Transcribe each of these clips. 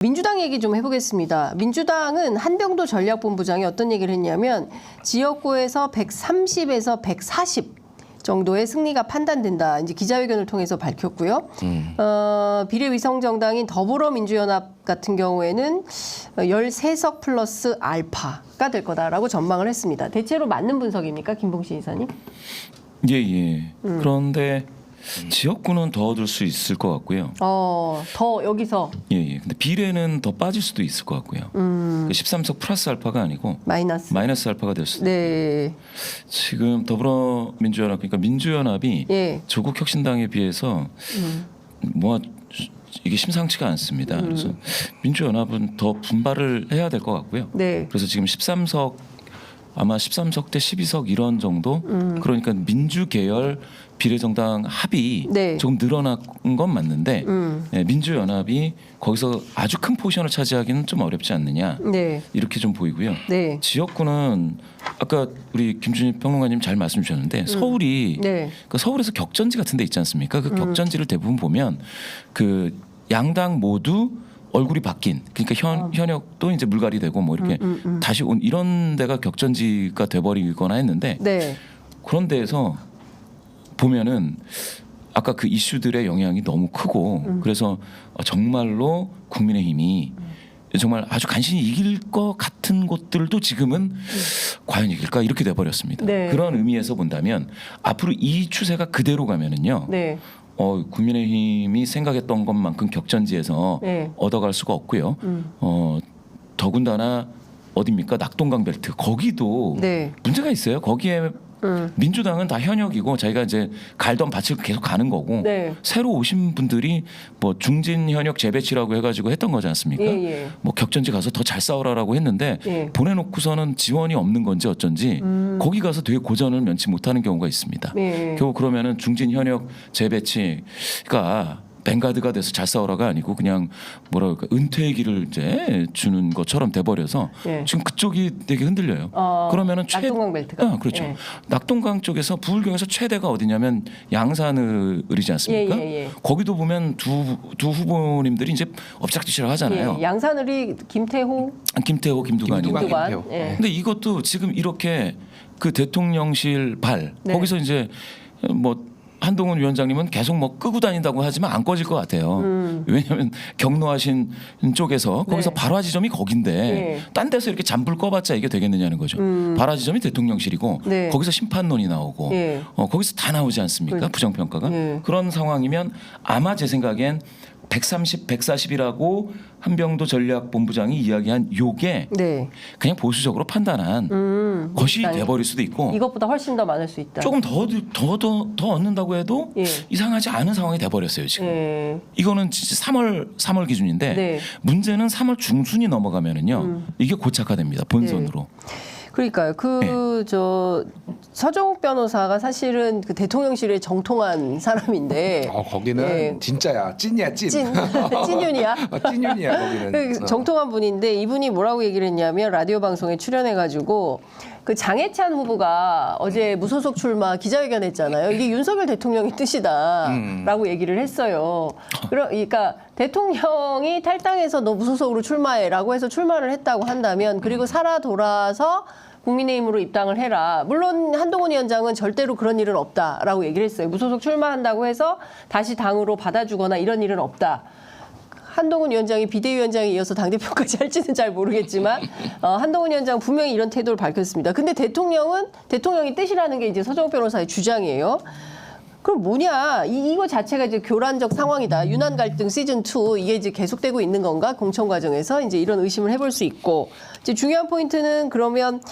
민주당 얘기 좀 해보겠습니다. 민주당은 한병도 전략본부장이 어떤 얘기를 했냐면 지역구에서 130에서 140 정도의 승리가 판단된다. 이제 기자회견을 통해서 밝혔고요. 비례위성정당인 더불어민주연합 같은 경우에는 13석 플러스 알파가 될 거다라고 전망을 했습니다. 대체로 맞는 분석입니까, 김봉신 이사님? 예. 그런데 지역구는 더 얻을 수 있을 것 같고요. 더 여기서. 예. 근데 비례는 더 빠질 수도 있을 것 같고요. 13석 플러스 알파가 아니고 마이너스 알파가 될 수도 네. 있고. 지금 더불어민주연합 그러니까 민주연합이 예. 조국혁신당에 비해서 뭐 이게 심상치가 않습니다. 그래서 민주연합은 더 분발을 해야 될 것 같고요. 네. 그래서 지금 13석 아마 13석 대 12석 이런 정도 그러니까 민주계열 비례정당 합이 네. 조금 늘어난 건 맞는데 네, 민주연합이 거기서 아주 큰 포지션을 차지하기는 좀 어렵지 않느냐 네. 이렇게 좀 보이고요. 네. 지역구는 아까 우리 김준일 평론가님 잘 말씀 주셨는데 서울이 네. 그 서울에서 격전지 같은 데 있지 않습니까? 그 격전지를 대부분 보면 그 양당 모두 얼굴이 바뀐 그러니까 현역도 이제 물갈이 되고 뭐 이렇게 다시 온 이런 데가 격전지가 돼버리거나 했는데 네. 그런 데에서 보면은 아까 그 이슈들의 영향이 너무 크고 그래서 정말로 국민의힘이 정말 아주 간신히 이길 것 같은 곳들도 지금은 과연 이길까 이렇게 돼버렸습니다. 네. 그런 의미에서 본다면 앞으로 이 추세가 그대로 가면은요. 네. 국민의힘이 생각했던 것만큼 격전지에서 네. 얻어갈 수가 없고요. 더군다나 어디입니까? 낙동강 벨트 거기도 네. 문제가 있어요. 거기에 민주당은 다 현역이고 자기가 이제 갈던 밭을 계속 가는 거고 네. 새로 오신 분들이 뭐 중진 현역 재배치라고 해가지고 했던 거지 않습니까? 예. 뭐 격전지 가서 더 잘 싸우라라고 했는데 예. 보내놓고서는 지원이 없는 건지 어쩐지 거기 가서 되게 고전을 면치 못하는 경우가 있습니다. 예. 결국 그러면은 중진 현역 재배치가 뱅가드가 돼서 잘 싸우라가 아니고 그냥 뭐랄까 은퇴의 길을 이제 주는 것처럼 돼버려서 예. 지금 그쪽이 되게 흔들려요. 그러면은 낙동강 벨트가. 그렇죠. 예. 낙동강 쪽에서 부울경에서 최대가 어디냐면 양산을이지 않습니까? 예. 거기도 보면 두 후보님들이 이제 엎작뒤치락 하잖아요. 예. 양산을이 김태호, 김두관이고. 김두관. 예. 근데 이것도 지금 이렇게 그 대통령실 발 네. 거기서 이제 뭐 한동훈 위원장님은 계속 뭐 끄고 다닌다고 하지만 안 꺼질 것 같아요. 왜냐하면 경로하신 쪽에서 거기서 네. 발화 지점이 거긴데 예. 딴 데서 이렇게 잔불 꺼봤자 이게 되겠느냐는 거죠. 발화 지점이 대통령실이고 네. 거기서 심판론이 나오고 예. 거기서 다 나오지 않습니까? 그렇죠. 부정평가가. 예. 그런 상황이면 아마 제 생각엔 130, 140이라고 한병도 전략본부장이 이야기한 요게 네. 그냥 보수적으로 판단한 것이 민주당이. 돼버릴 수도 있고 이것보다 훨씬 더 많을 수 있다. 조금 더 얻는다고 해도 예. 이상하지 않은 상황이 돼버렸어요 지금. 예. 이거는 진짜 3월 기준인데 네. 문제는 3월 중순이 넘어가면은요 이게 고착화됩니다 본선으로. 그러니까요. 저 서정욱 변호사가 사실은 그 대통령실에 정통한 사람인데. 거기는 예. 진짜야 찐이야 찐. 찐윤이야. 찐윤이야 거기는. 정통한 분인데 이분이 뭐라고 얘기를 했냐면 라디오 방송에 출연해가지고 그 장해찬 후보가 어제 무소속 출마 기자회견 했잖아요. 이게 윤석열 대통령의 뜻이다라고 얘기를 했어요. 그러니까 대통령이 탈당해서 너 무소속으로 출마해라고 해서 출마를 했다고 한다면 그리고 살아 돌아서 국민의힘으로 입당을 해라. 물론 한동훈 위원장은 절대로 그런 일은 없다라고 얘기를 했어요. 무소속 출마한다고 해서 다시 당으로 받아주거나 이런 일은 없다. 한동훈 위원장이 비대위원장에 이어서 당대표까지 할지는 잘 모르겠지만 한동훈 위원장 분명히 이런 태도를 밝혔습니다. 근데 대통령이 뜻이라는 게 이제 서정욱 변호사의 주장이에요. 그럼 뭐냐? 이거 자체가 이제 교란적 상황이다. 유난 갈등 시즌 2 이게 이제 계속되고 있는 건가? 공천 과정에서 이제 이런 의심을 해볼 수 있고 이제 중요한 포인트는 그러면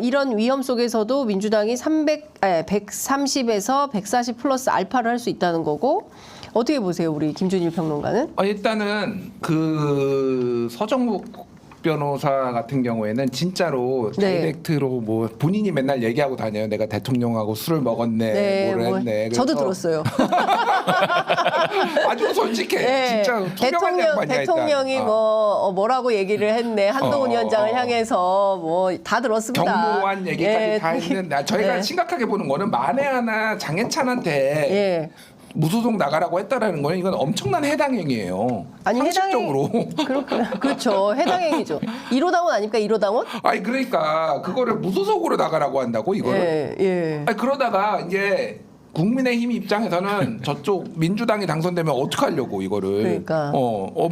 이런 위험 속에서도 민주당이 130에서 140 플러스 알파를 할 수 있다는 거고 어떻게 보세요, 우리 김준일 평론가는? 일단은 그 서정욱 변호사 같은 경우에는 진짜로 네. 다이렉트로 뭐 본인이 맨날 얘기하고 다녀요. 내가 대통령하고 술을 먹었네, 뭘 했네. 저도 그래서 들었어요. 아주 솔직해. 네. 진짜 투명한 양반이야, 대통령이 일단. 뭐라고 얘기를 했네. 한동훈 위원장을 향해서 뭐 다 들었습니다. 경무한 얘기까지 예. 다 했는데 저희가 네. 심각하게 보는 거는 만에 하나 장해찬한테 예. 무소속 나가라고 했다라는 거는 이건 엄청난 해당 행위예요. 아니 상식적으로. 그렇구나. 그렇죠. 해당 행위죠. 1호당원 아닙니까? 1호당원? 아니 그러니까 그거를 무소속으로 나가라고 한다고 이거를. 예, 예. 아니 그러다가 이제 국민의힘 입장에서는 저쪽 민주당이 당선되면 어떻게 하려고 이거를. 그러니까.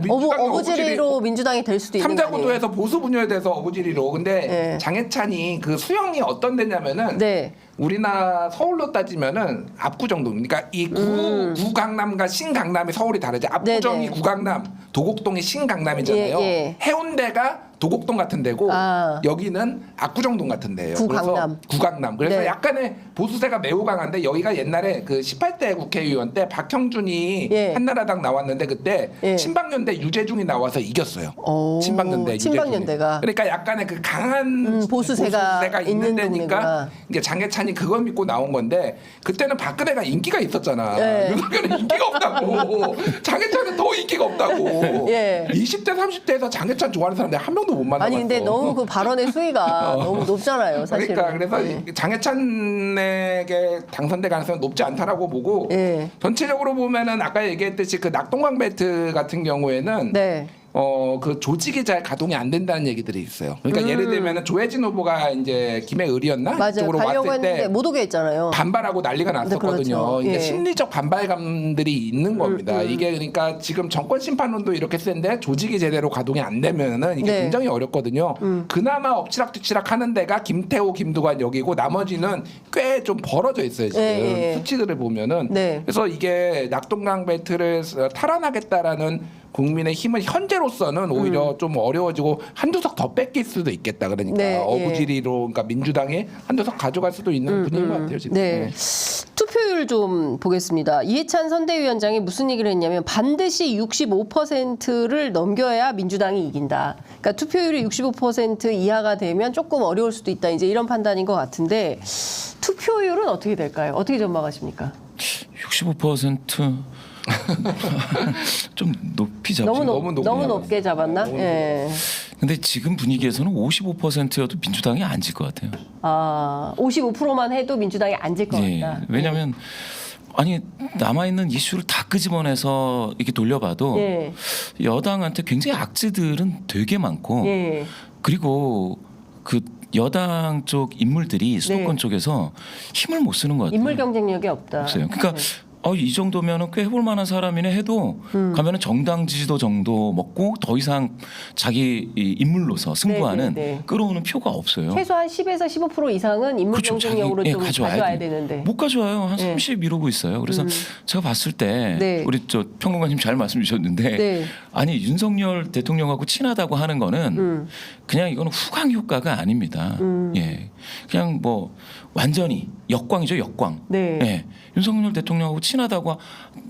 민주당이 어부지리로 민주당이 될 수도 있는 거 아니에요? 삼자구도에서 보수 분열에 대해서 어부지리로. 근데 예. 장해찬이 그 수형이 어떤 데냐면은 네. 우리나라 서울로 따지면은 압구 정도. 그러니까 이 구강남과 신강남이 서울이 다르죠. 압구정이 네네. 구강남, 도곡동이 신강남이잖아요. 예, 예. 해운대가 도곡동 같은 데고 아. 여기는 압구정동 같은 데예요. 구강남. 그래서 구강남. 그래서 네. 약간의 보수세가 매우 강한데 여기가 옛날에 그 18대 국회의원 때 박형준이 예. 한나라당 나왔는데 그때 예. 친박연대 유재중이 나와서 이겼어요. 오, 친박연대 유재중이. 친박연대가. 그러니까 약간의 그 강한 보수세가 있는 있는 데니까 동네구나. 이제 장해찬이 그걸 믿고 나온 건데 그때는 박근혜가 인기가 있었잖아. 네. 윤석열은 인기가 없다고. 장해찬은 더 인기가 없다고. 예. 20대 30대에서 장해찬 좋아하는 사람들 한 명도 못 만나봤어. 아니 근데 너무 그 발언의 수위가 너무 높잖아요, 사실은. 그러니까 그래서 예. 장해찬에게 당선될 가능성이 높지 않다라고 보고 예. 전체적으로 보면은 아까 얘기했듯이 그 낙동강 벨트 같은 경우에는 네. 그 조직이 잘 가동이 안 된다는 얘기들이 있어요. 그러니까 예를 들면은 조혜진 후보가 이제 김해을이었나 맞아요. 이쪽으로 가려고 왔을 했는데 때 못 오게 했잖아요. 반발하고 난리가 났었거든요. 그렇죠. 이게 예. 심리적 반발감들이 있는 겁니다. 이게 그러니까 지금 정권 심판론도 이렇게 센데 조직이 제대로 가동이 안 되면은 이게 네. 굉장히 어렵거든요. 그나마 엎치락뒤치락 하는 데가 김태호, 김두관 여기고 나머지는 꽤 좀 벌어져 있어요. 지금 예, 예. 수치들을 보면은. 네. 그래서 이게 낙동강 벨트를 탈환하겠다라는 국민의 힘은 현재로서는 오히려 좀 어려워지고 한두 석 더 뺏길 수도 있겠다. 그러니까 네, 어부지리로 그러니까 민주당이 한두 석 가져갈 수도 있는 분인 것 같아요. 지금. 네. 투표율 좀 보겠습니다. 이해찬 선대위원장이 무슨 얘기를 했냐면 반드시 65%를 넘겨야 민주당이 이긴다. 그러니까 투표율이 65% 이하가 되면 조금 어려울 수도 있다. 이제 이런 판단인 것 같은데 투표율은 어떻게 될까요? 어떻게 전망하십니까? 65%. 좀 높이 잡지. 너무 높게 잡았나? 예. 근데 지금 분위기에서는 55%여도 민주당이 안 질 것 같아요. 아, 55%만 해도 민주당이 안 질 것 같다. 왜냐하면 아니 남아 있는 이슈를 다 끄집어내서 이렇게 돌려봐도 예. 여당한테 굉장히 악재들은 되게 많고 예. 그리고 그 여당 쪽 인물들이 수도권 네. 쪽에서 힘을 못 쓰는 것 같아요. 인물 경쟁력이 없다. 없어요. 그러니까 네. 이 정도면은 꽤 해볼 만한 사람이네 해도 가면은 정당 지지도 정도 먹고 더 이상 자기 이 인물로서 승부하는 네, 네, 네. 끌어오는 표가 없어요. 최소한 10에서 15% 이상은 인물 그렇죠. 경쟁력으로 자기, 좀 가져와야 가져와야 돼. 되는데. 못 가져와요. 한 네. 30 이러고 있어요. 그래서 제가 봤을 때 네. 우리 저 평론가님 잘 말씀 주셨는데 네. 아니 윤석열 대통령하고 친하다고 하는 거는 그냥 이거는 후광 효과가 아닙니다. 예, 그냥 뭐 완전히 역광이죠, 역광. 네. 예. 윤석열 대통령하고 친하다고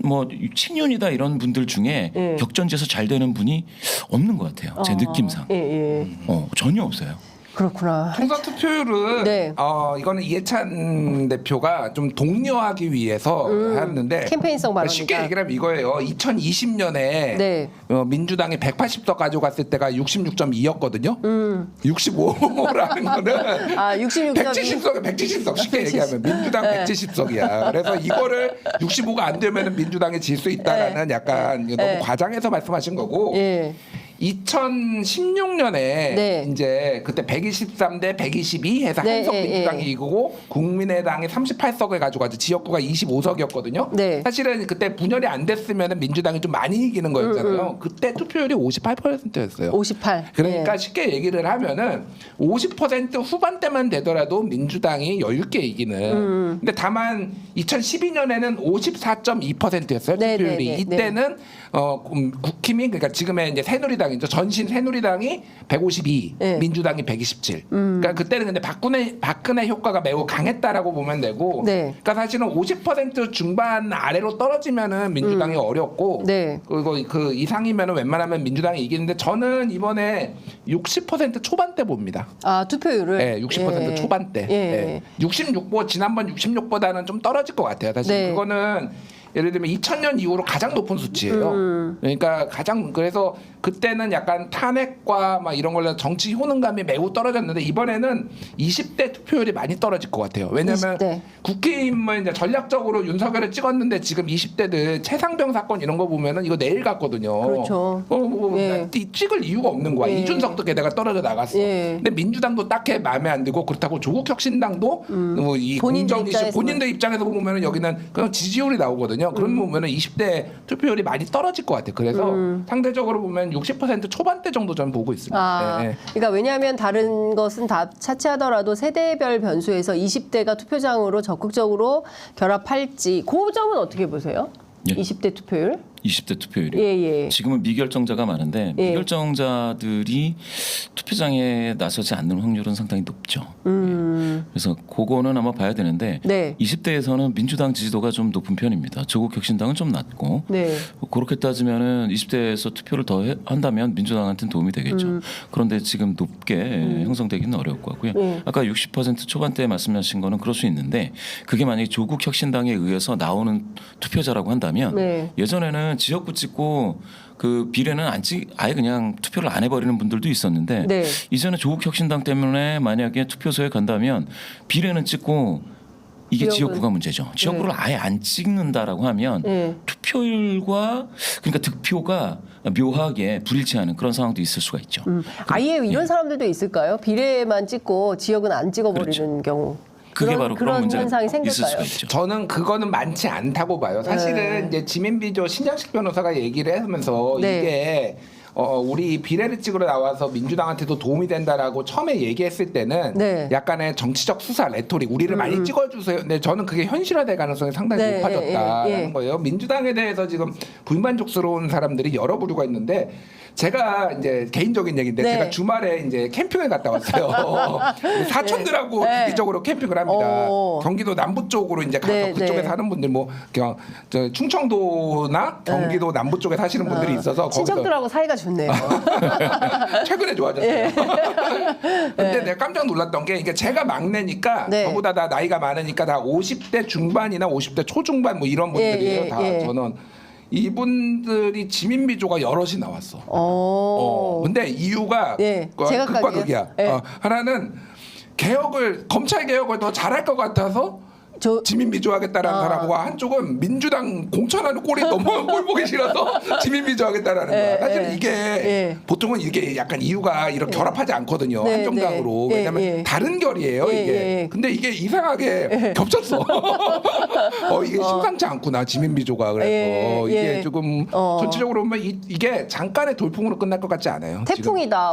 뭐 친윤이다 이런 분들 중에 네. 격전지에서 잘 되는 분이 없는 것 같아요. 제 느낌상. 예, 예. 전혀 없어요. 그렇구나. 총선 투표율은 네. 이거는 이해찬 대표가 좀 독려하기 위해서 했는데 캠페인성 발언이다. 쉽게 얘기하면 이거예요. 2020년에 네. 민주당이 180석 가져갔을 때가 66.2였거든요. 65라는 거는 아, 66점이 170석에 170석 쉽게 170. 얘기하면 민주당 네. 170석이야. 그래서 이거를 65가 안 되면 민주당이 질 수 있다라는 약간 너무 네. 과장해서 말씀하신 거고. 예. 2016년에 네. 이제 그때 123대 122 해서 네, 한석 예, 민주당이 예. 이기고 국민의당이 38석을 가져가지고 지역구가 25석이었거든요. 네. 사실은 그때 분열이 안 됐으면 민주당이 좀 많이 이기는 거였잖아요. 그때 투표율이 58%였어요. 58. 그러니까 예. 쉽게 얘기를 하면은 50% 후반대만 되더라도 민주당이 여유 있게 이기는. 근데 다만 2012년에는 54.2%였어요. 네, 투표율이. 네, 네, 이때는 국힘이 그러니까 지금의 이제 새누리당이죠. 전신 새누리당이 152, 네. 민주당이 127. 그러니까 그때는 근데 박근혜 효과가 매우 강했다라고 보면 되고. 네. 그러니까 사실은 50% 중반 아래로 떨어지면은 민주당이 어렵고. 네. 그리고 그 이상이면은 웬만하면 민주당이 이기는데 저는 이번에 60% 초반대 봅니다. 아, 투표율을. 네, 60% 예. 초반대. 예. 네. 66보 지난번 66보다는 좀 떨어질 것 같아요. 사실 네. 그거는 예를 들면 2000년 이후로 가장 높은 수치예요. 그러니까 그래서 그때는 약간 탄핵과 막 이런 걸로 정치 효능감이 매우 떨어졌는데 이번에는 20대 투표율이 많이 떨어질 것 같아요. 왜냐하면 20대. 국회의원만 이제 전략적으로 윤석열을 찍었는데 지금 20대들 최상병 사건 이런 거 보면은 이거 내일 같거든요. 그렇죠. 예. 찍을 이유가 없는 거야. 예. 이준석도 게다가 떨어져 나갔어. 예. 근데 민주당도 딱히 마음에 안 들고 그렇다고 조국혁신당도 뭐이 본인들 공정 이슈 입장에서 본인들 입장에서 보면은 여기는 그냥 지지율이 나오거든요. 그런 보면은 20대 투표율이 많이 떨어질 것 같아요. 그래서 상대적으로 보면 60% 초반대 정도 저는 보고 있습니다. 아, 네. 그러니까 왜냐하면 다른 것은 다 차치하더라도 세대별 변수에서 20대가 투표장으로 적극적으로 결합할지 그 점은 어떻게 보세요? 예. 20대 투표율? 20대 투표율이 예. 지금은 미결정자가 많은데 예. 미결정자들이 투표장에 나서지 않는 확률은 상당히 높죠. 그래서 그거는 아마 봐야 되는데 네. 20대에서는 민주당 지지도가 좀 높은 편입니다. 조국혁신당은 좀 낮고 네. 그렇게 따지면은 20대에서 투표를 더 한다면 민주당한테는 도움이 되겠죠. 그런데 지금 높게 형성되기는 어려울 것 같고요. 네. 아까 60% 초반대 말씀하신 거는 그럴 수 있는데 그게 만약에 조국혁신당에 의해서 나오는 투표자라고 한다면 네. 예전에는 지역구 찍고 그 비례는 아예 그냥 투표를 안 해버리는 분들도 있었는데 네. 이제는 조국혁신당 때문에 만약에 투표소에 간다면 비례는 찍고 이게 지역은- 지역구가 문제죠. 지역구를 아예 안 찍는다라고 하면 네. 투표율과 그러니까 득표가 묘하게 불일치하는 그런 상황도 있을 수가 있죠. 아예 이런 사람들도 있을까요? 비례만 찍고 지역은 안 찍어버리는 경우. 그게 바로 그런 문제가 현상이 있을 수가 생길까요? 있죠. 저는 그거는 많지 않다고 봐요. 사실은 이제 지민비조 신장식 변호사가 얘기를 하면서 네. 이게 우리 비례를 찍으러 나와서 민주당한테도 도움이 된다라고 처음에 얘기했을 때는 네. 약간의 정치적 수사 레토릭 우리를 많이 찍어주세요. 근데 저는 그게 현실화될 가능성이 상당히 네, 높아졌다라는 예. 거예요. 민주당에 대해서 지금 불만족스러운 사람들이 여러 부류가 있는데 제가 이제 개인적인 얘기인데 네. 제가 주말에 이제 캠핑을 갔다 왔어요. 사촌들하고 네. 주기적으로 캠핑을 합니다. 오. 경기도 남부 쪽으로 이제 가서 네, 그쪽에 네. 사는 분들 뭐 그냥 저 충청도나 경기도 남부 쪽에 사시는 분들이 있어서 거기서 친척들하고 사이가 좋네요. 최근에 좋아졌어요. 근데 내가 깜짝 놀랐던 게 이게 제가 막내니까 네. 저보다 다 나이가 많으니까 다 50대 중반이나 50대 초중반 뭐 이런 분들이에요. 예, 다 예. 저는 이분들이 지민비조가 여럿이 나왔어. 근데 이유가 예, 극과 제각각이에요? 극이야. 예. 하나는 검찰 개혁을 더 잘할 것 같아서 지민비조 하겠다라는 사람과 한쪽은 민주당 공천하는 꼴이 너무 꼴 보기 싫어서 지민비조 하겠다라는 거야. 사실 이게 보통은 이게 약간 이유가 이렇게 결합하지 않거든요. 네, 한정당으로. 네. 왜냐하면 예. 다른 결이에요. 예, 이게. 예. 근데 이게 이상하게 겹쳤어. 이게 심상치 않구나 지민비조가. 그래서 예, 이게 예. 조금 전체적으로 보면 이게 잠깐의 돌풍으로 끝날 것 같지 않아요. 지금. 태풍이다.